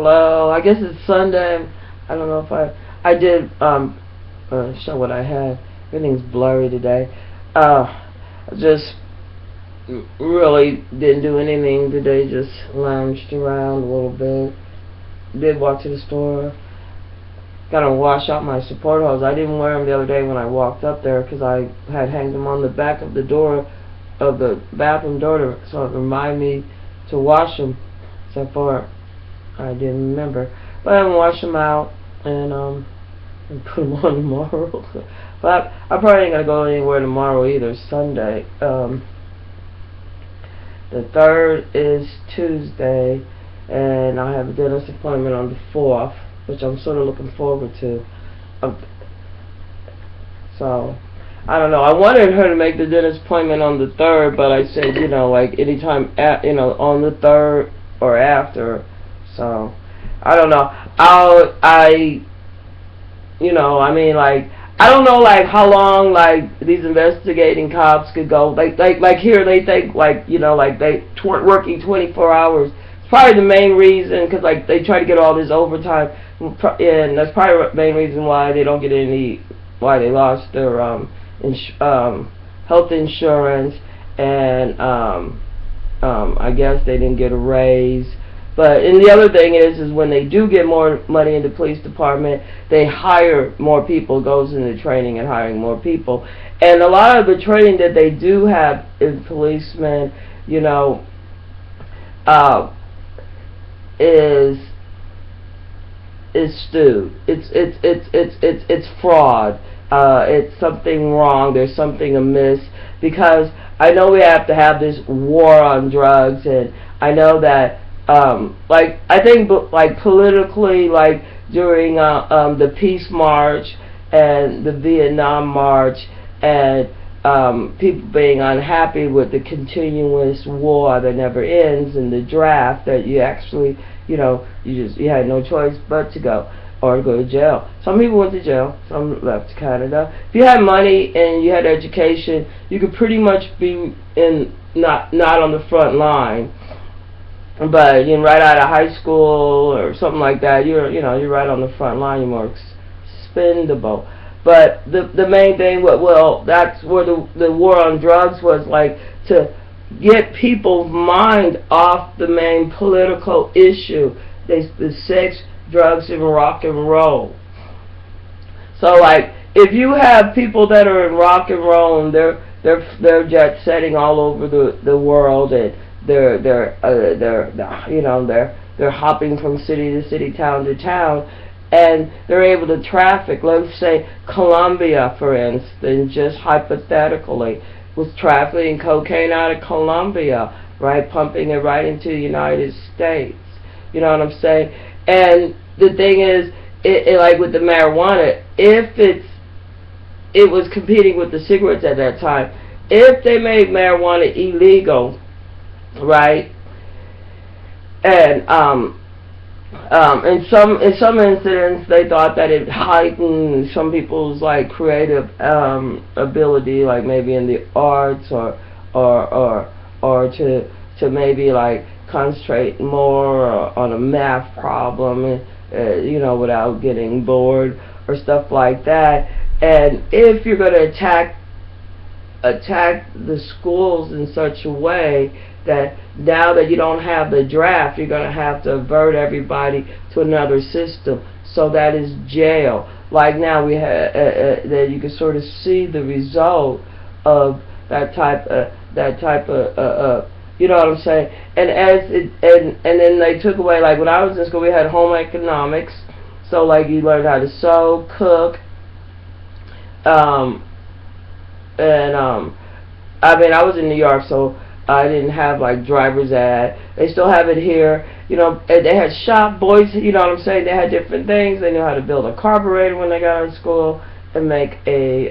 Hello, I guess it's Sunday. I don't know if I did show what I had. Everything's blurry today. I just really didn't do anything today. Just lounged around a little bit. Did walk to the store. Gotta wash out my support hose. I didn't wear them the other day when I walked up there because I had hanged them on the back of the door of the bathroom door to sort of remind me to wash them. So far, I didn't remember, but I haven't washed them out and put them on tomorrow. But I probably ain't gonna go anywhere tomorrow either. Sunday. The 3rd is Tuesday, and I have a dentist appointment on the 4th, which I'm sort of looking forward to. So I don't know. I wanted her to make the dentist appointment on the 3rd, but I said, like anytime on the 3rd or after. So I don't know. I don't know how long these investigating cops could go. Like here they think they working 24 hours. It's probably the main reason because they try to get all this overtime, and that's probably the main reason why they don't get why they lost their health insurance, and I guess they didn't get a raise. And the other thing is when they do get more money in the police department, they hire more people, goes into training and hiring more people. And a lot of the training that they do have in policemen, is stewed. It's fraud. It's something wrong. There's something amiss, because I know we have to have this war on drugs, and I know that I think politically, during the Peace March and the Vietnam March, and people being unhappy with the continuous war that never ends, and the draft that you actually, you had no choice but to go or go to jail. Some people went to jail, some left Canada. If you had money and you had education, you could pretty much be not on the front line. But right out of high school or something like that, you're right on the front line. You're more expendable. But the main thing, that's where the war on drugs was, to get people's mind off the main political issue, the sex, drugs, and rock and roll. So if you have people that are in rock and roll and they're jet setting all over the world, and they're hopping from city to city, town to town, and they're able to traffic. Let's say Colombia, for instance, just hypothetically, was trafficking cocaine out of Colombia, right, pumping it right into the United States. You know what I'm saying? And the thing is, like with the marijuana, if it was competing with the cigarettes at that time, if they made marijuana illegal, right? And in some incidents, they thought that it heightened some people's creative ability, maybe in the arts, or to maybe concentrate more on a math problem, without getting bored or stuff like that. And if you're going to attack the schools in such a way that now that you don't have the draft, you're going to have to avert everybody to another system. So that is jail. Like now we have that you can sort of see the result of that type of you know what I'm saying? And and then they took away, when I was in school, we had home economics. So you learned how to sew, cook, I was in New York, so I didn't have driver's ed. They still have it here. They had shop boys, you know what I'm saying? They had different things. They knew how to build a carburetor when they got out of school and make a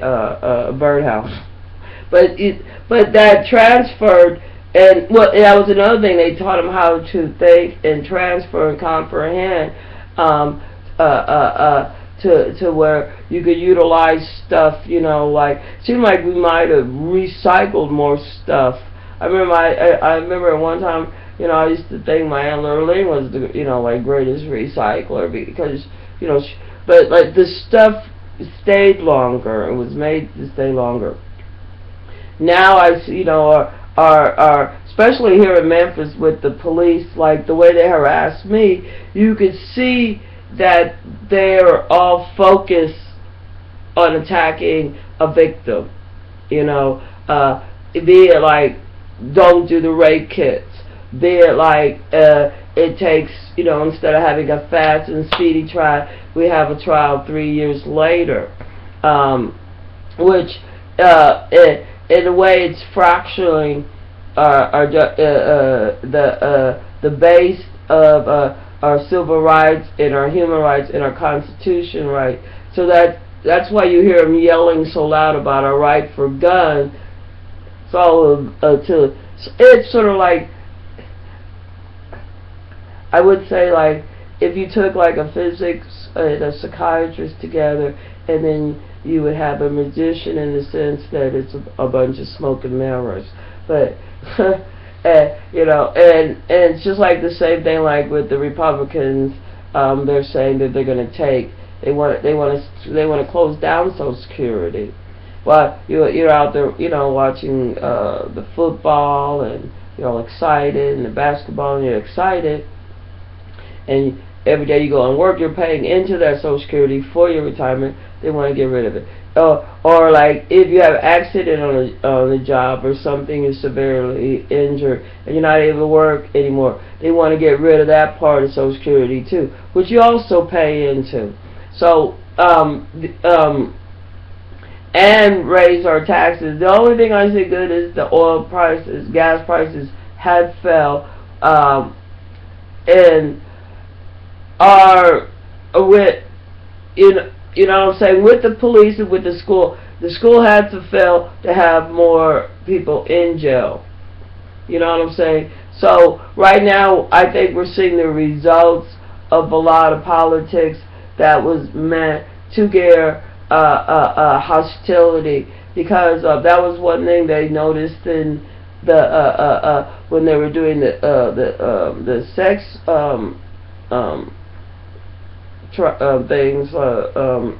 birdhouse. But that transferred, and that was another thing. They taught them how to think and transfer and comprehend to where you could utilize stuff, seemed we might have recycled more stuff. I remember at one time You know, I used to think my Aunt Lurleen was the, like, greatest recycler because, but like the stuff stayed longer. It was made to stay longer. Now I see, are especially here in Memphis with the police, like the way they harass me, you could see that they're all focused on attacking a victim. Be it like, don't do the rape kits, be it like, it takes, instead of having a fast and speedy trial, we have a trial 3 years later, which, in a way, it's fracturing the base of our civil rights and our human rights and our Constitution right. So that's why you hear them yelling so loud about our right for guns. It's sort of like, I would say, like, if you took like a physics and a psychiatrist together, and then you would have a magician in the sense that it's a bunch of smoke and mirrors. But and it's just like the same thing like with the Republicans. They're saying that they're going to they want to close down Social Security. Well, you're out there, watching the football, and you're all excited, and the basketball, and you're excited, and every day you go and work, you're paying into that Social Security for your retirement. They want to get rid of it. Or like, if you have an accident on a job or something, is severely injured and you're not able to work anymore, they want to get rid of that part of Social Security too, which you also pay into. So, and raise our taxes. The only thing I see good is the oil prices, gas prices have fell, and are with, what I'm saying, with the police and with the school had to fail to have more people in jail. You know what I'm saying? So right now, I think we're seeing the results of a lot of politics that was meant to get hostility, because that was one thing they noticed in the when they were doing the sex things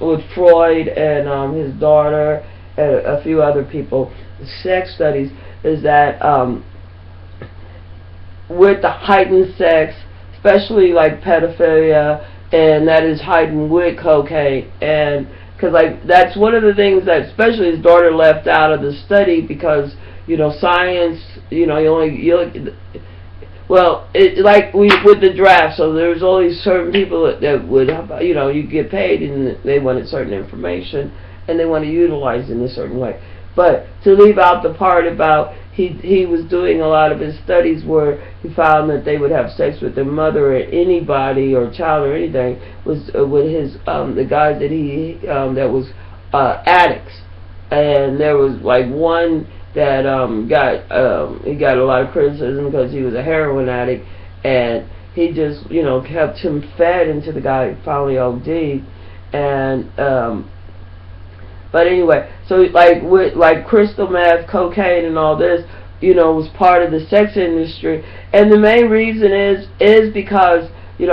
with Freud and his daughter and a few other people, sex studies, is that with the heightened sex, especially like pedophilia, and that is heightened with cocaine, and because like that's one of the things that especially his daughter left out of the study, because science, well, it like with the draft, so there's only certain people that would, you get paid and they wanted certain information and they want to utilize it in a certain way. But to leave out the part about he was doing a lot of his studies where he found that they would have sex with their mother or anybody or child or anything, was with his the guys that he that was addicts, and there was like one that he got a lot of criticism because he was a heroin addict, and he just kept him fed until the guy finally OD'd. And but anyway, so like with like crystal meth, cocaine, and all this, was part of the sex industry, and the main reason is because it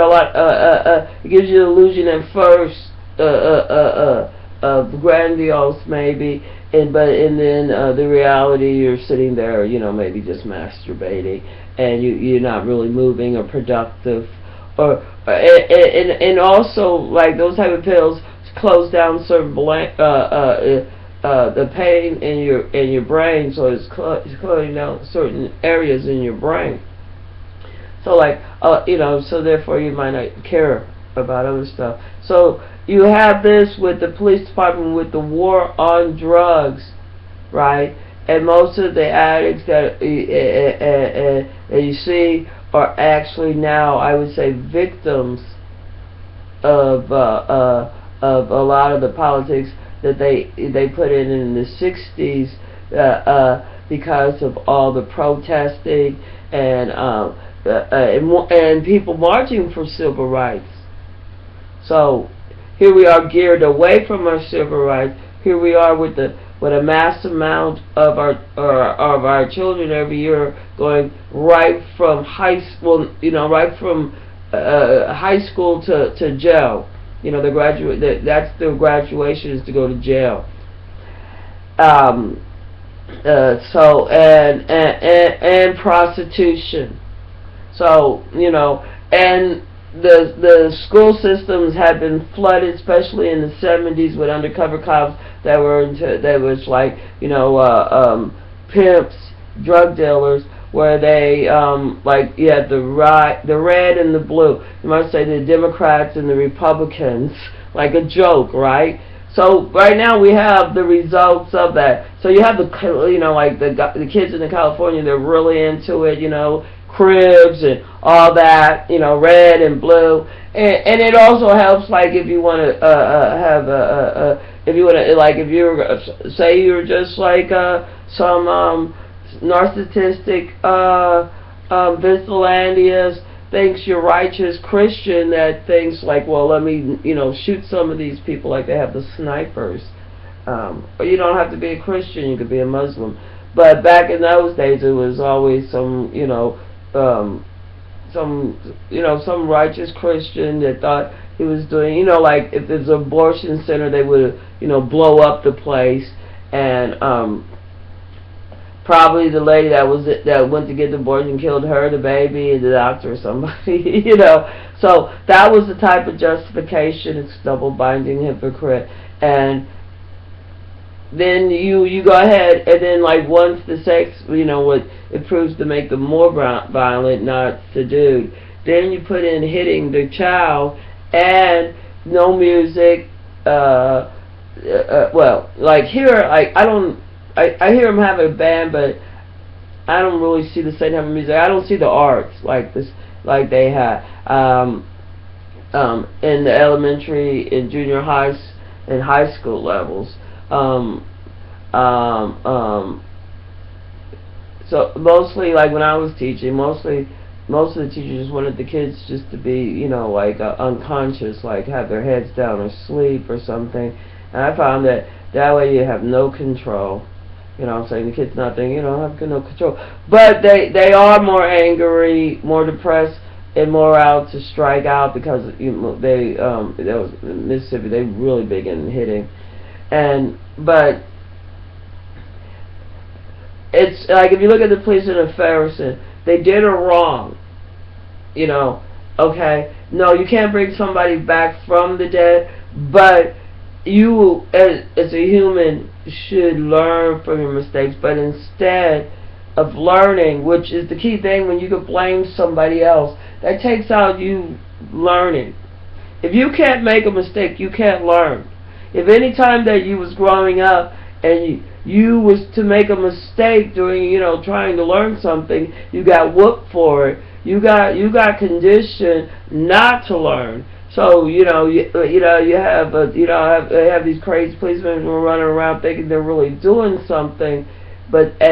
gives you the illusion at first of grandiose maybe, and then the reality, you're sitting there, maybe just masturbating, and you're not really moving or productive, and also like those type of pills close down certain the pain in your brain, so it's closing down certain areas in your brain. So like so therefore you might not care about other stuff. So you have this with the police department with the war on drugs, right? And most of the addicts that you see are actually now, I would say, victims of a lot of the politics that they put in the 60s because of all the protesting and people marching for civil rights. So here we are geared away from our civil rights. Here we are with the with a mass amount of our children every year going right from high school, right from high school to jail. The graduate, that's their graduation, is to go to jail. So and prostitution. So and the school systems had been flooded, especially in the 70s, with undercover cops that was like pimps, drug dealers, where they like you had the red and the blue. You might say the Democrats and the Republicans, like a joke, right? So right now we have the results of that. So you have the like the kids in California, they're really into it, cribs and all that, red and blue, and it also helps, like if you want to have if you want to, like if you're say you're just like some narcissistic Vincelandius thinks you're righteous Christian that thinks like, well, let me shoot some of these people, like they have the snipers. But you don't have to be a Christian, you could be a Muslim. But back in those days, it was always some some righteous Christian that thought he was doing, like if there's an abortion center, they would blow up the place, and probably the lady that went to get the abortion killed her, the baby, and the doctor or somebody, So that was the type of justification. It's double-binding hypocrite. And then you go ahead, and then like once the sex, what it proves to make them more violent, not subdued, then you put in hitting the child and no music. Well, like here, I hear them have a band, but I don't really see the same type of music. I don't see the arts like this, like they had in the elementary and junior high and high school levels. So mostly, like when I was teaching, most of the teachers wanted the kids just to be, like unconscious, like have their heads down or sleep or something. And I found that way you have no control. What I'm saying? The kid's not thinking, have no control. But they are more angry, more depressed, and more out to strike out because that was in Mississippi. They really big in hitting, but it's like if you look at the police in Ferguson, they did it wrong. Okay, no, you can't bring somebody back from the dead, but you as a human should learn from your mistakes. But instead of learning, which is the key thing, when you could blame somebody else, that takes out you learning. If you can't make a mistake, you can't learn. If any time that you was growing up and you was to make a mistake during trying to learn something, you got whooped for it. You got conditioned not to learn. So you have these crazy policemen who are running around thinking they're really doing something, but but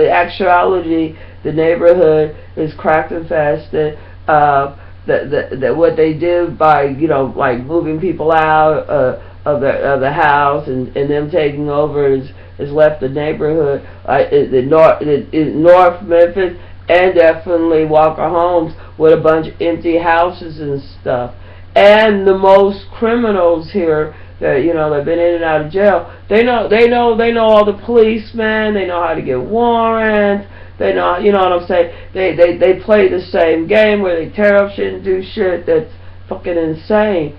actuality, the neighborhood is cracked and infested. That what they did by like moving people out of the house and them taking over has left the neighborhood in North Memphis and definitely Walker Homes with a bunch of empty houses and stuff. And the most criminals here that they've been in and out of jail, they know all the policemen, they know how to get warrants, they know what I'm saying. They play the same game where they tear up shit and do shit that's fucking insane.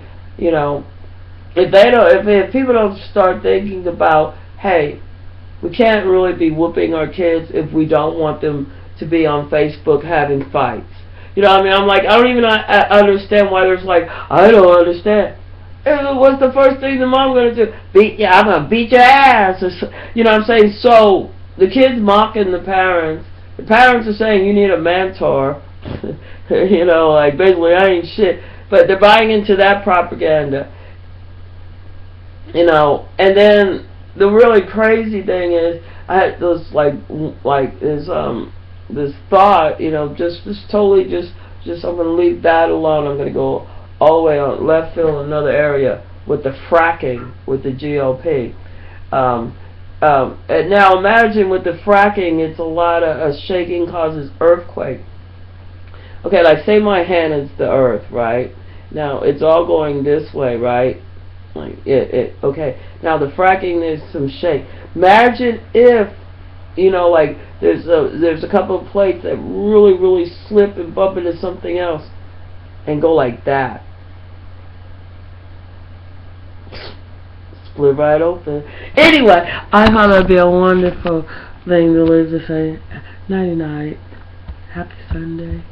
If people don't start thinking about, hey, we can't really be whooping our kids if we don't want them to be on Facebook having fights. I'm like, I don't even understand why there's like, I don't understand. What's the first thing the mom gonna do? I'm gonna beat your ass. What I'm saying? So the kids mocking the parents. The parents are saying you need a mentor. Like basically I ain't shit. But they're buying into that propaganda. And then the really crazy thing is I had this this thought, just totally just I'm gonna leave that alone. I'm gonna go all the way on left field in another area. with the fracking, with the GOP. And now imagine with the fracking, it's a lot of shaking causes earthquake. Okay, like say my hand is the earth, right? Now it's all going this way, right? Like okay. Now the fracking, there's some shake. Imagine if, like there's a couple of plates that really slip and bump into something else and go like that. Split right open. Anyway, I thought it'd be a wonderful thing to live to say. Nighty night. Happy Sunday.